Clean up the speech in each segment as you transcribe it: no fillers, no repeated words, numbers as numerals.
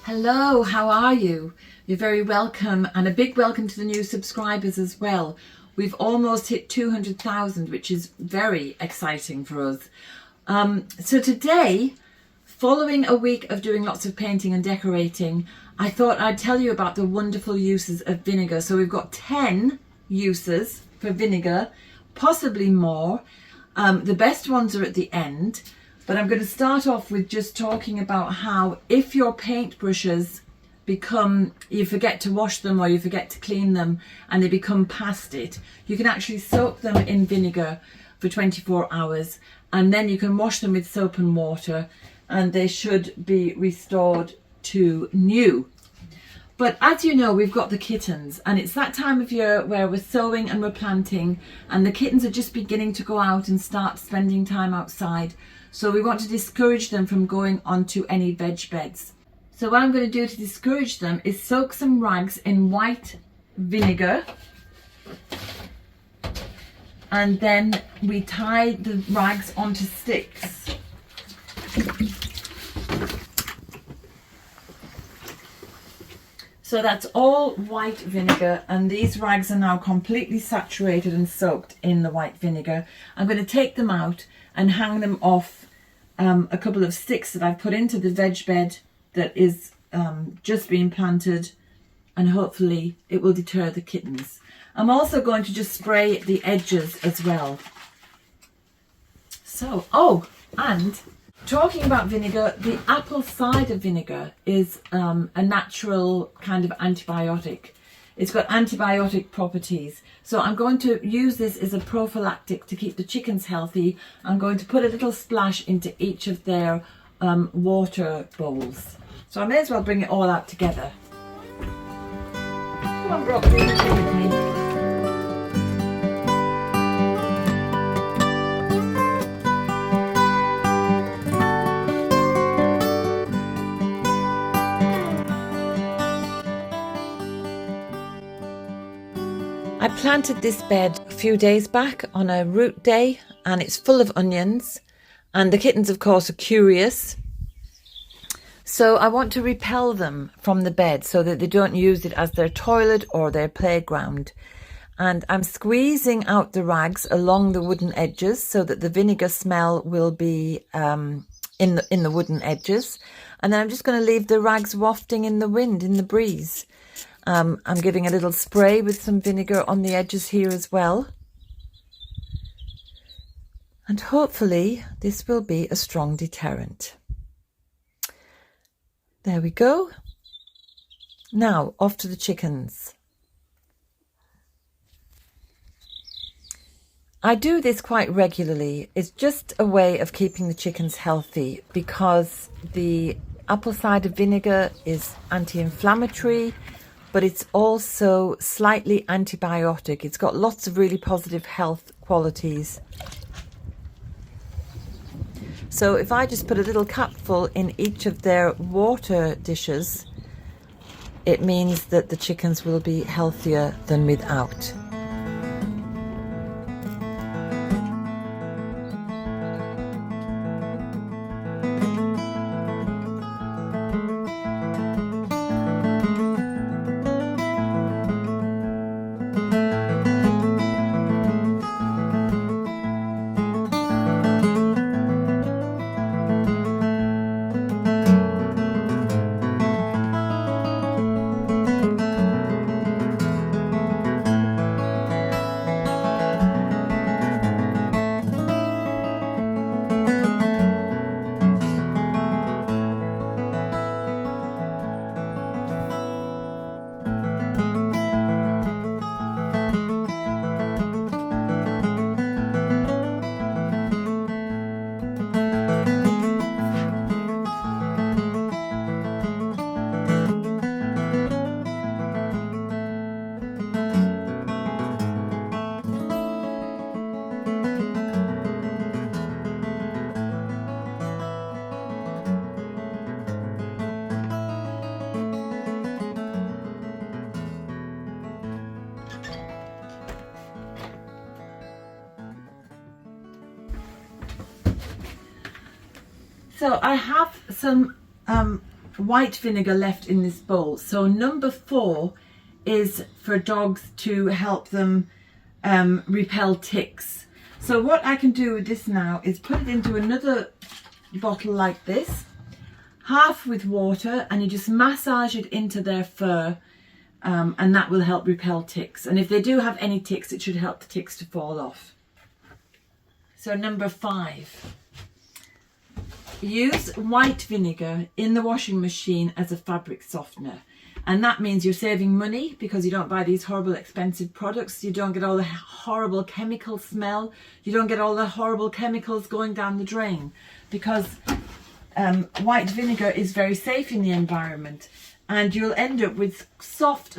Hello, how are you? You're very welcome, and a big welcome to the new subscribers as well. We've almost hit 200,000, which is very exciting for us. So today, following a week of doing lots of painting and decorating, I thought I'd tell you about the wonderful uses of vinegar. So we've got 10 uses for vinegar, possibly more. The best ones are at the end. But I'm going to start off with just talking about how if your paintbrushes you forget to wash them or you forget to clean them and they become past it, you can actually soak them in vinegar for 24 hours and then you can wash them with soap and water and they should be restored to new. But as you know, we've got the kittens and it's that time of year where we're sowing and we're planting and the kittens are just beginning to go out and start spending time outside. So we want to discourage them from going onto any veg beds. So what I'm going to do to discourage them is soak some rags in white vinegar. And then we tie the rags onto sticks. So that's all white vinegar, and these rags are now completely saturated and soaked in the white vinegar. I'm going to take them out and hang them off a couple of sticks that I've put into the veg bed that is just being planted, and hopefully it will deter the kittens. I'm also going to just spray the edges as well. So, and talking about vinegar, the apple cider vinegar is a natural kind of antibiotic. It's got antibiotic properties. So I'm going to use this as a prophylactic to keep the chickens healthy. I'm going to put a little splash into each of their water bowls. So I may as well bring it all out together. Come on, Brock, bring it with me. I planted this bed a few days back on a root day and it's full of onions and the kittens of course are curious. So I want to repel them from the bed so that they don't use it as their toilet or their playground. And I'm squeezing out the rags along the wooden edges so that the vinegar smell will be in the wooden edges. And then I'm just going to leave the rags wafting in the wind, in the breeze. I'm giving a little spray with some vinegar on the edges here as well. And hopefully this will be a strong deterrent. There we go. Now off to the chickens. I do this quite regularly. It's just a way of keeping the chickens healthy because the apple cider vinegar is anti-inflammatory, but it's also slightly antibiotic. It's got lots of really positive health qualities. So if I just put a little capful in each of their water dishes, it means that the chickens will be healthier than without. So I have some white vinegar left in this bowl. So number 4 is for dogs to help them repel ticks. So what I can do with this now is put it into another bottle like this, half with water, and you just massage it into their fur, and that will help repel ticks. And if they do have any ticks, it should help the ticks to fall off. So number 5, use white vinegar in the washing machine as a fabric softener. And that means you're saving money because you don't buy these horrible expensive products. You don't get all the horrible chemical smell. You don't get all the horrible chemicals going down the drain, because white vinegar is very safe in the environment. And you'll end up with soft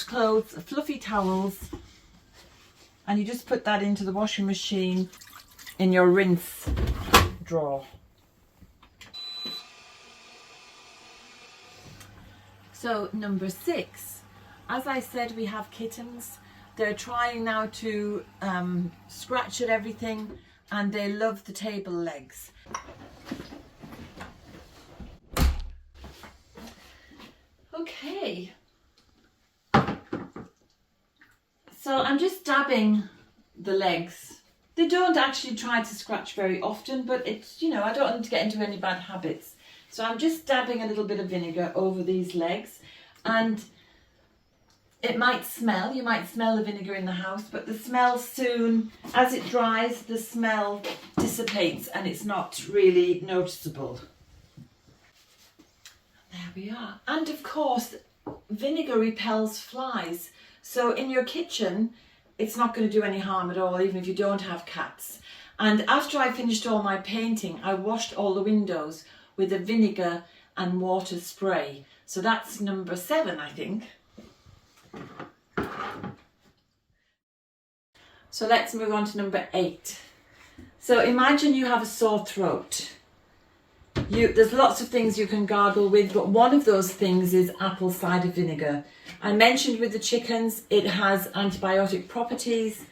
clothes, fluffy towels. And you just put that into the washing machine in your rinse drawer. So number 6, as I said, we have kittens. They're trying now to scratch at everything, and they love the table legs. Okay. So I'm just dabbing the legs. They don't actually try to scratch very often, but it's, I don't want them to get into any bad habits. So I'm just dabbing a little bit of vinegar over these legs, and it might smell, you might smell the vinegar in the house, but the smell soon, as it dries, the smell dissipates and it's not really noticeable. There we are. And of course, vinegar repels flies. So in your kitchen, it's not going to do any harm at all, even if you don't have cats. And after I finished all my painting, I washed all the windows with a vinegar and water spray. So that's number 7, I think. So let's move on to number 8. So imagine you have a sore throat. There's lots of things you can gargle with, but one of those things is apple cider vinegar. I mentioned with the chickens, it has antibiotic properties.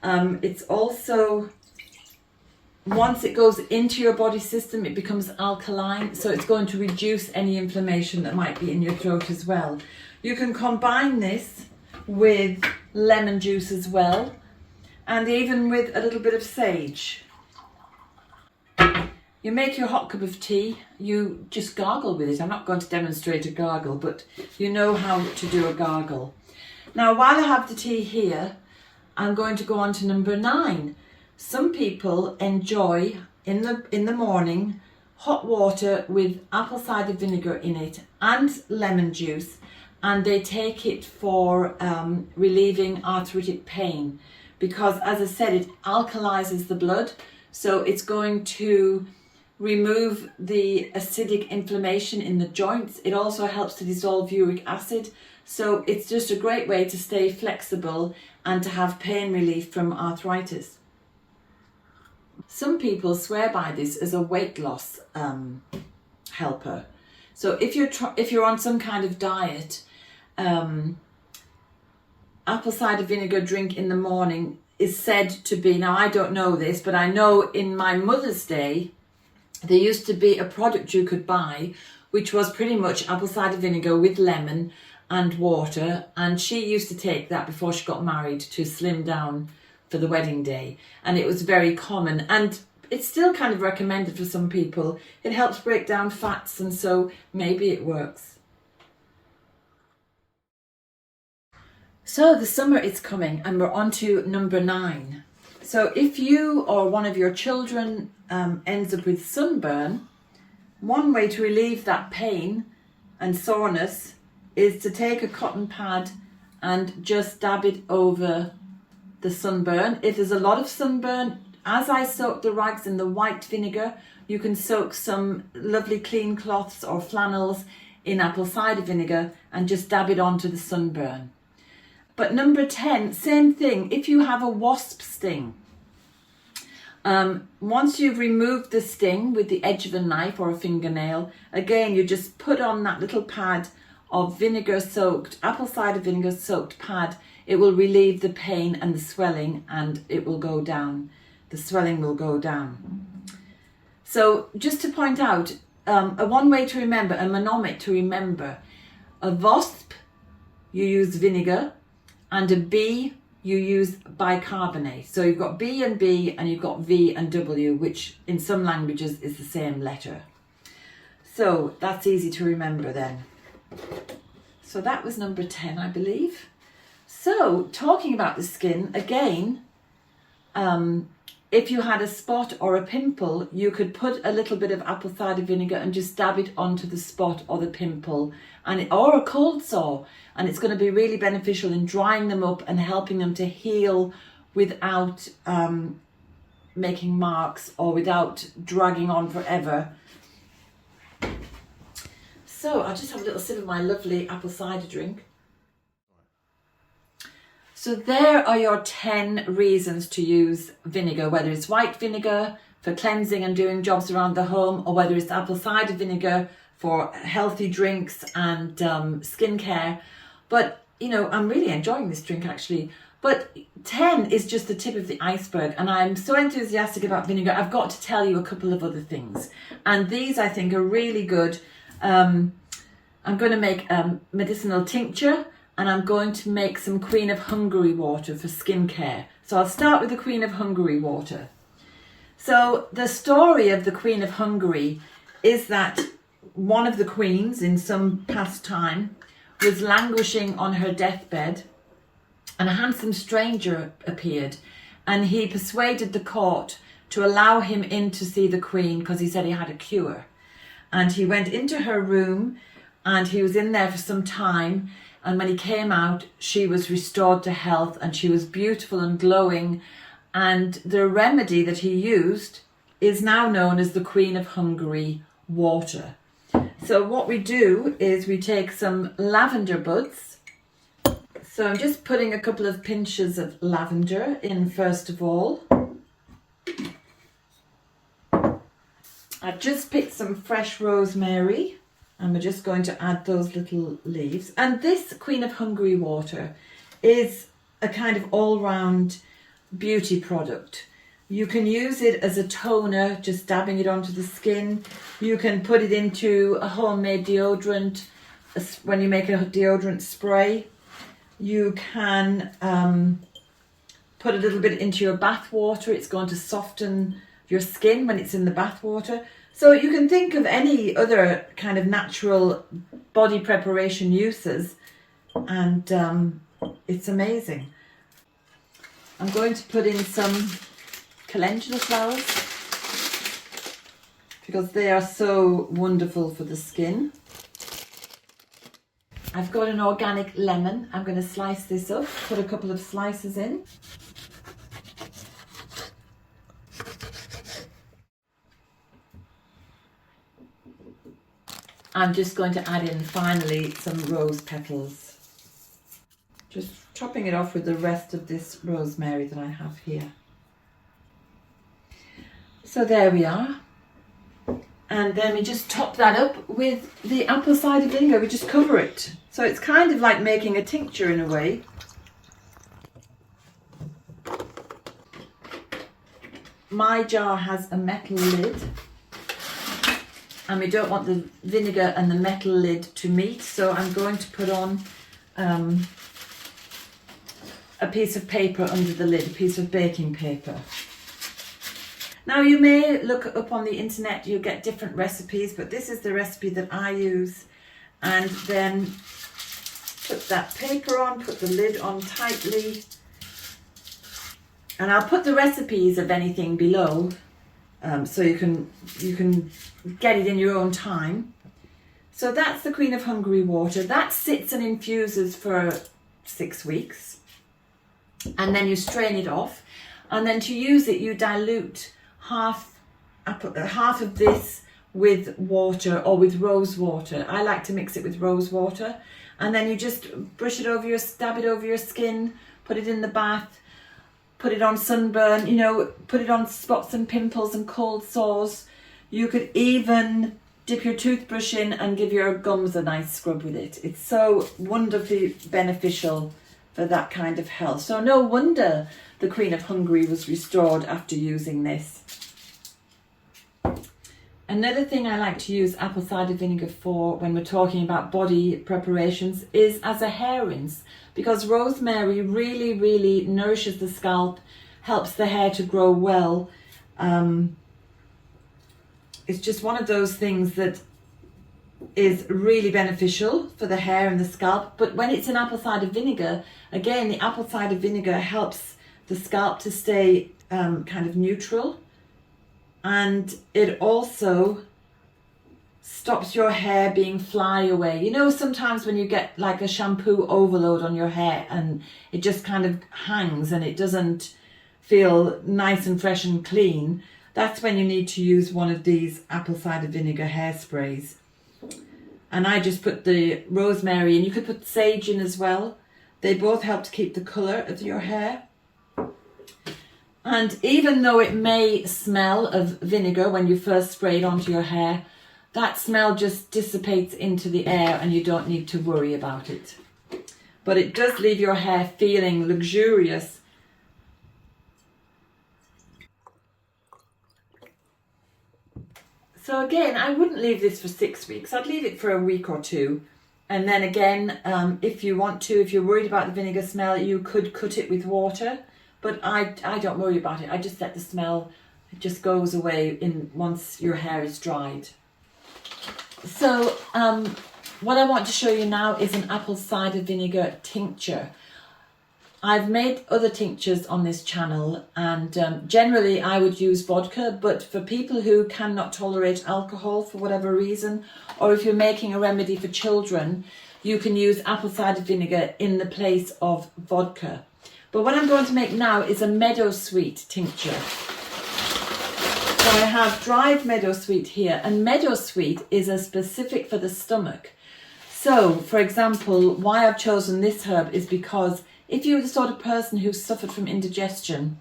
It's also, once it goes into your body system, it becomes alkaline, so it's going to reduce any inflammation that might be in your throat as well. You can combine this with lemon juice as well, and even with a little bit of sage. You make your hot cup of tea, you just gargle with it. I'm not going to demonstrate a gargle, but you know how to do a gargle. Now, while I have the tea here, I'm going to go on to number 9. Some people enjoy, in the morning, hot water with apple cider vinegar in it and lemon juice, and they take it for relieving arthritic pain, because, as I said, it alkalizes the blood, so it's going to remove the acidic inflammation in the joints. It also helps to dissolve uric acid, so it's just a great way to stay flexible and to have pain relief from arthritis. Some people swear by this as a weight loss helper. So if you're on some kind of diet, apple cider vinegar drink in the morning is said to be, now I don't know this, but I know in my mother's day, there used to be a product you could buy, which was pretty much apple cider vinegar with lemon and water. And she used to take that before she got married to slim down for the wedding day. And it was very common. And it's still kind of recommended for some people. It helps break down fats, and so maybe it works. So the summer is coming and we're on to number 9. So if you or one of your children ends up with sunburn, one way to relieve that pain and soreness is to take a cotton pad and just dab it over the sunburn. If there's a lot of sunburn, as I soak the rags in the white vinegar, you can soak some lovely clean cloths or flannels in apple cider vinegar and just dab it onto the sunburn. But number 10, same thing. If you have a wasp sting, once you've removed the sting with the edge of a knife or a fingernail, again, you just put on that little pad of apple cider vinegar soaked pad. It will relieve the pain and the swelling, and it will go down. The swelling will go down. So just to point out, a one way to remember, a mnemonic to remember. A wasp, you use vinegar, and a bee, you use bicarbonate. So you've got B and B, and you've got V and W, which in some languages is the same letter. So that's easy to remember then. So that was number 10, I believe. So talking about the skin, again, if you had a spot or a pimple, you could put a little bit of apple cider vinegar and just dab it onto the spot or the pimple, or a cold sore, and it's going to be really beneficial in drying them up and helping them to heal without making marks or without dragging on forever. So I'll just have a little sip of my lovely apple cider drink. So there are your 10 reasons to use vinegar, whether it's white vinegar for cleansing and doing jobs around the home, or whether it's apple cider vinegar for healthy drinks and skincare. But, you know, I'm really enjoying this drink actually. But 10 is just the tip of the iceberg, and I'm so enthusiastic about vinegar, I've got to tell you a couple of other things. And these I think are really good. I'm going to make medicinal tincture, and I'm going to make some Queen of Hungary water for skincare. So I'll start with the Queen of Hungary water. So the story of the Queen of Hungary is that one of the queens in some past time was languishing on her deathbed, and a handsome stranger appeared, and he persuaded the court to allow him in to see the queen because he said he had a cure. And he went into her room, and he was in there for some time, and when he came out, she was restored to health, and she was beautiful and glowing, and the remedy that he used is now known as the Queen of Hungary water. So what we do is we take some lavender buds. So I'm just putting a couple of pinches of lavender in first of all. I've just picked some fresh rosemary, and we're just going to add those little leaves. And this Queen of Hungary water is a kind of all-round beauty product. You can use it as a toner, just dabbing it onto the skin. You can put it into a homemade deodorant when you make a deodorant spray. You can put a little bit into your bath water. It's going to soften your skin when it's in the bath water. So you can think of any other kind of natural body preparation uses, and it's amazing. I'm going to put in some calendula flowers because they are so wonderful for the skin. I've got an organic lemon. I'm going to slice this up, put a couple of slices in. I'm just going to add in finally some rose petals. Just chopping it off with the rest of this rosemary that I have here. So there we are. And then we just top that up with the apple cider vinegar. We just cover it. So it's kind of like making a tincture in a way. My jar has a metal lid, and we don't want the vinegar and the metal lid to meet, so I'm going to put on a piece of paper under the lid, a piece of baking paper. Now you may look up on the internet, you'll get different recipes, but this is the recipe that I use. And then put that paper on, put the lid on tightly, and I'll put the recipes of anything below, so you can get it in your own time. So that's the Queen of Hungary water. That sits and infuses for 6 weeks, and then you strain it off, and then to use it you dilute half of this with water or with rose water. I like to mix it with rose water, and then you just brush it over dab it over your skin, put it in the bath, put it on sunburn, you know, put it on spots and pimples and cold sores. You could even dip your toothbrush in and give your gums a nice scrub with it. It's so wonderfully beneficial for that kind of health. So no wonder the Queen of Hungary was restored after using this. Another thing I like to use apple cider vinegar for when we're talking about body preparations is as a hair rinse, because rosemary really nourishes the scalp, helps the hair to grow well. It's just one of those things that is really beneficial for the hair and the scalp. But when it's in apple cider vinegar, again, the apple cider vinegar helps the scalp to stay kind of neutral, and it also stops your hair being fly away. You know, sometimes when you get like a shampoo overload on your hair and it just kind of hangs and it doesn't feel nice and fresh and clean, that's when you need to use one of these apple cider vinegar hairsprays. And I just put the rosemary in. You could put sage in as well. They both help to keep the colour of your hair. And even though it may smell of vinegar when you first spray it onto your hair, that smell just dissipates into the air and you don't need to worry about it. But it does leave your hair feeling luxurious. So again, I wouldn't leave this for 6 weeks. I'd leave it for a week or two. And then again, if you want to, if you're worried about the vinegar smell, you could cut it with water. But I don't worry about it. I just let the smell, it just goes away once your hair is dried. So what I want to show you now is an apple cider vinegar tincture. I've made other tinctures on this channel, and generally I would use vodka, but for people who cannot tolerate alcohol for whatever reason, or if you're making a remedy for children, you can use apple cider vinegar in the place of vodka. But what I'm going to make now is a meadowsweet tincture. So I have dried meadowsweet here, and meadowsweet is a specific for the stomach. So, for example, why I've chosen this herb is because if you're the sort of person who's suffered from indigestion,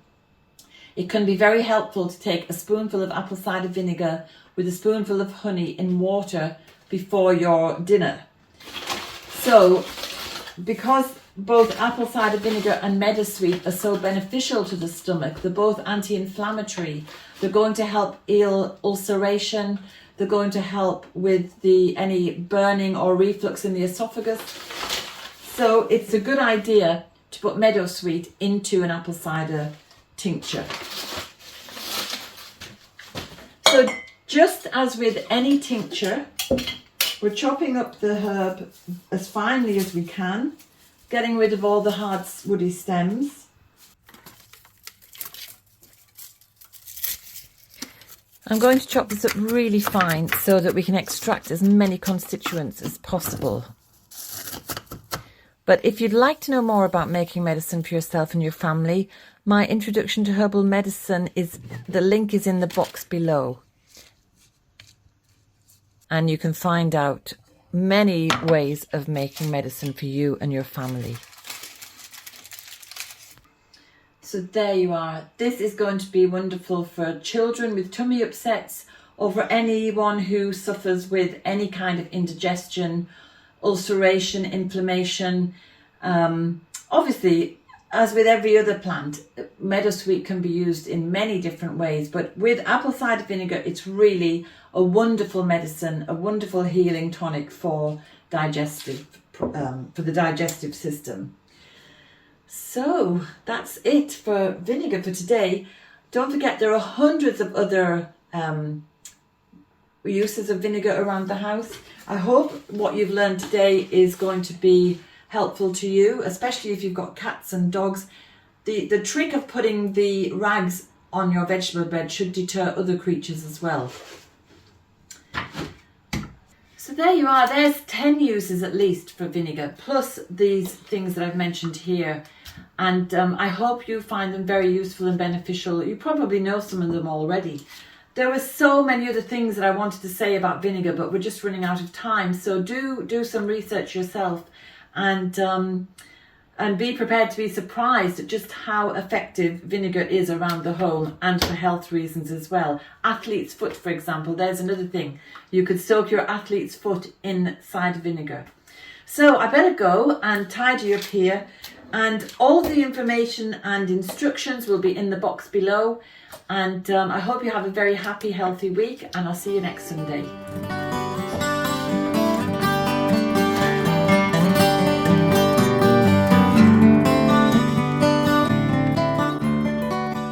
it can be very helpful to take a spoonful of apple cider vinegar with a spoonful of honey in water before your dinner. So, because both apple cider vinegar and meadowsweet are so beneficial to the stomach, they're both anti-inflammatory, they're going to help heal ulceration, they're going to help with any burning or reflux in the esophagus. So it's a good idea to put meadowsweet into an apple cider tincture. So just as with any tincture, we're chopping up the herb as finely as we can, getting rid of all the hard woody stems. I'm going to chop this up really fine so that we can extract as many constituents as possible. But if you'd like to know more about making medicine for yourself and your family, my introduction to herbal medicine the link is in the box below. And you can find out many ways of making medicine for you and your family. So there you are. This is going to be wonderful for children with tummy upsets, or for anyone who suffers with any kind of indigestion, ulceration, inflammation. Obviously, as with every other plant, meadowsweet can be used in many different ways, but with apple cider vinegar, it's really a wonderful medicine, a wonderful healing tonic for the digestive system. So that's it for vinegar for today. Don't forget, there are hundreds of other uses of vinegar around the house. I hope what you've learned today is going to be helpful to you, especially if you've got cats and dogs. The trick of putting the rags on your vegetable bed should deter other creatures as well. So there you are. There's 10 uses at least for vinegar, plus these things that I've mentioned here. And I hope you find them very useful and beneficial. You probably know some of them already. There were so many other things that I wanted to say about vinegar, but we're just running out of time. So do some research yourself, and be prepared to be surprised at just how effective vinegar is around the home, and for health reasons as well. Athlete's foot, for example, there's another thing. You could soak your athlete's foot in cider vinegar. So I better go and tidy up here, and all the information and instructions will be in the box below. And I hope you have a very happy, healthy week, and I'll see you next Sunday.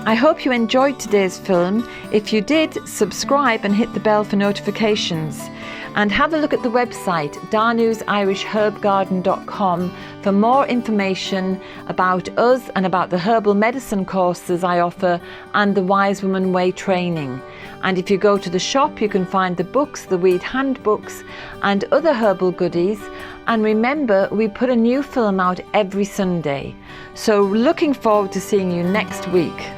I hope you enjoyed today's film. If you did, subscribe and hit the bell for notifications. And have a look at the website danusirishherbgarden.com for more information about us and about the herbal medicine courses I offer and the Wise Woman Way training. And if you go to the shop, you can find the books, the weed handbooks and other herbal goodies. And remember, we put a new film out every Sunday. So looking forward to seeing you next week.